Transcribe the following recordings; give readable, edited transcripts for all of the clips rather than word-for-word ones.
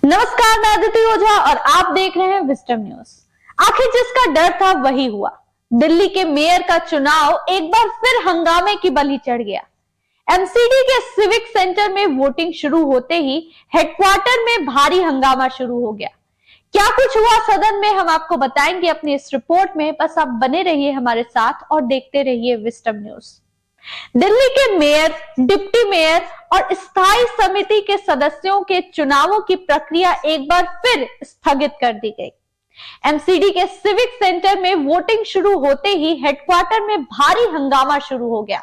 नमस्कार, मैं अदिति ओझा और आप देख रहे हैं विस्डम न्यूज। आखिर जिसका डर था वही हुआ। दिल्ली के मेयर का चुनाव एक बार फिर हंगामे की बलि चढ़ गया। एमसीडी के सिविक सेंटर में वोटिंग शुरू होते ही हेडक्वार्टर में भारी हंगामा शुरू हो गया। क्या कुछ हुआ सदन में, हम आपको बताएंगे अपनी इस रिपोर्ट में। बस आप बने रहिए हमारे साथ और देखते रहिए विस्डम न्यूज। दिल्ली के मेयर, डिप्टी मेयर और स्थायी समिति के सदस्यों के चुनावों की प्रक्रिया एक बार फिर स्थगित कर दी गई। एमसीडी के सिविक सेंटर में वोटिंग शुरू होते ही हेडक्वार्टर में भारी हंगामा शुरू हो गया।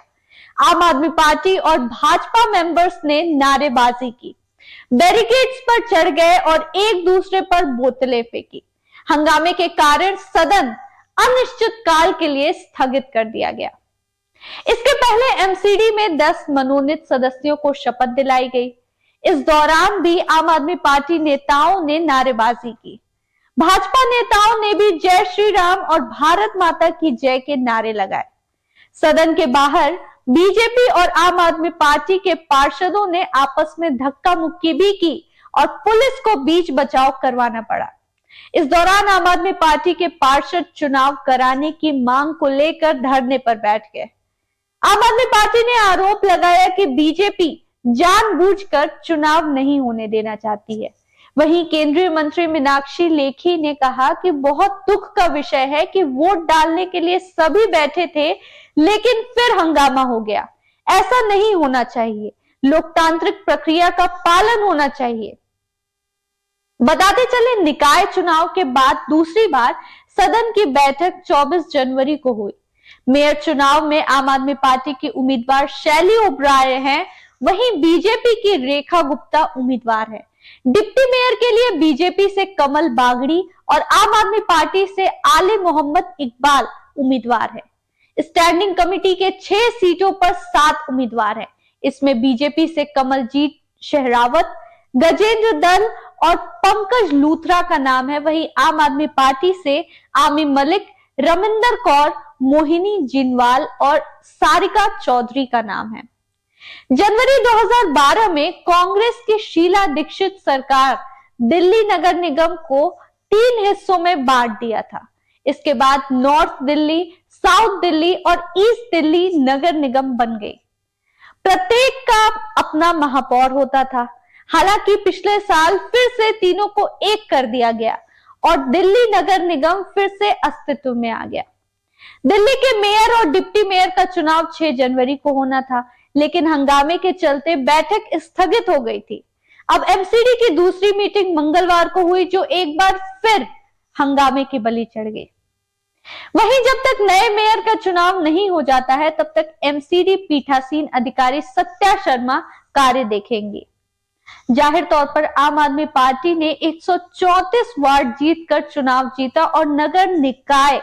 आम आदमी पार्टी और भाजपा मेंबर्स ने नारेबाजी की, बैरिकेड्स पर चढ़ गए और एक दूसरे पर बोतलें फेंकी। हंगामे के कारण सदन अनिश्चित काल के लिए स्थगित कर दिया गया। इसके पहले एमसीडी में 10 मनोनीत सदस्यों को शपथ दिलाई गई। इस दौरान भी आम आदमी पार्टी नेताओं ने नारेबाजी की। भाजपा नेताओं ने भी जय श्री राम और भारत माता की जय के नारे लगाए। सदन के बाहर बीजेपी और आम आदमी पार्टी के पार्षदों ने आपस में धक्का मुक्की भी की और पुलिस को बीच बचाव करवाना पड़ा। इस दौरान आम आदमी पार्टी के पार्षद चुनाव कराने की मांग को लेकर धरने पर बैठ गए। आम आदमी पार्टी ने आरोप लगाया कि बीजेपी जानबूझकर चुनाव नहीं होने देना चाहती है। वहीं केंद्रीय मंत्री मीनाक्षी लेखी ने कहा कि बहुत दुख का विषय है कि वोट डालने के लिए सभी बैठे थे, लेकिन फिर हंगामा हो गया। ऐसा नहीं होना चाहिए, लोकतांत्रिक प्रक्रिया का पालन होना चाहिए। बताते चले, निकाय चुनाव के बाद दूसरी बार सदन की बैठक 24 जनवरी को हुई। मेयर चुनाव में आम आदमी पार्टी की उम्मीदवार शैली ओबराय हैं, वहीं बीजेपी की रेखा गुप्ता उम्मीदवार है। डिप्टी मेयर के लिए बीजेपी से कमल बागड़ी और आम आदमी पार्टी से आले मोहम्मद इकबाल उम्मीदवार है। स्टैंडिंग कमेटी के 6 सीटों पर 7 उम्मीदवार हैं। इसमें बीजेपी से कमलजीत शेहरावत, गजेंद्र दल और पंकज लूथरा का नाम है। वहीं आम आदमी पार्टी से आमी मलिक, रमिंदर कौर, मोहिनी जिनवाल और सारिका चौधरी का नाम है। जनवरी 2012 में कांग्रेस की शीला दीक्षित सरकार दिल्ली नगर निगम को 3 हिस्सों में बांट दिया था। इसके बाद नॉर्थ दिल्ली, साउथ दिल्ली और ईस्ट दिल्ली नगर निगम बन गई। प्रत्येक का अपना महापौर होता था। हालांकि पिछले साल फिर से तीनों को एक कर दिया गया और दिल्ली नगर निगम फिर से अस्तित्व में आ गया। दिल्ली के मेयर और डिप्टी मेयर का चुनाव 6 जनवरी को होना था, लेकिन हंगामे के चलते बैठक स्थगित हो गई थी। अब एमसीडी की दूसरी मीटिंग मंगलवार को हुई, जो एक बार फिर हंगामे की बलि चढ़ गई। वहीं जब तक नए मेयर का चुनाव नहीं हो जाता है, तब तक एमसीडी पीठासीन अधिकारी सत्या शर्मा कार्य देखेंगी। जाहिर तौर पर आम आदमी पार्टी ने 134 वार्ड जीतकर चुनाव जीता और नगर निकाय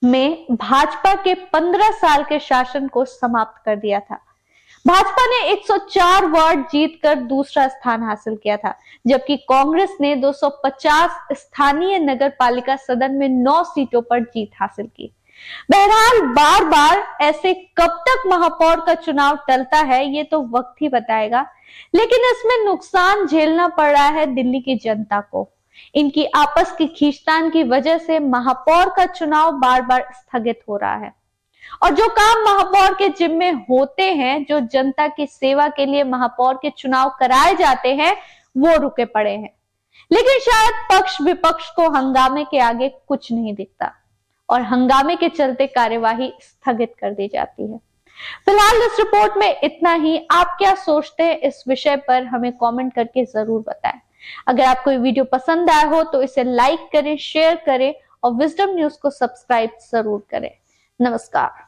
में भाजपा के 15 साल के शासन को समाप्त कर दिया था। भाजपा ने 104 वार्ड जीतकर दूसरा स्थान हासिल किया था, जबकि कांग्रेस ने 250 स्थानीय नगर पालिका सदन में 9 सीटों पर जीत हासिल की। बहरहाल बार बार ऐसे कब तक महापौर का चुनाव टलता है, ये तो वक्त ही बताएगा। लेकिन इसमें नुकसान झेलना पड़ रहा है दिल्ली की जनता को। इनकी आपस की खींचतान की वजह से महापौर का चुनाव बार बार स्थगित हो रहा है और जो काम महापौर के जिम्मे होते हैं, जो जनता की सेवा के लिए महापौर के चुनाव कराए जाते हैं, वो रुके पड़े हैं। लेकिन शायद पक्ष विपक्ष को हंगामे के आगे कुछ नहीं दिखता और हंगामे के चलते कार्यवाही स्थगित कर दी जाती है। फिलहाल इस रिपोर्ट में इतना ही। आप क्या सोचते हैं इस विषय पर, हमें कमेंट करके जरूर बताएं। अगर आपको ये वीडियो पसंद आया हो तो इसे लाइक करें, शेयर करें और विजडम न्यूज को सब्सक्राइब जरूर करें। नमस्कार।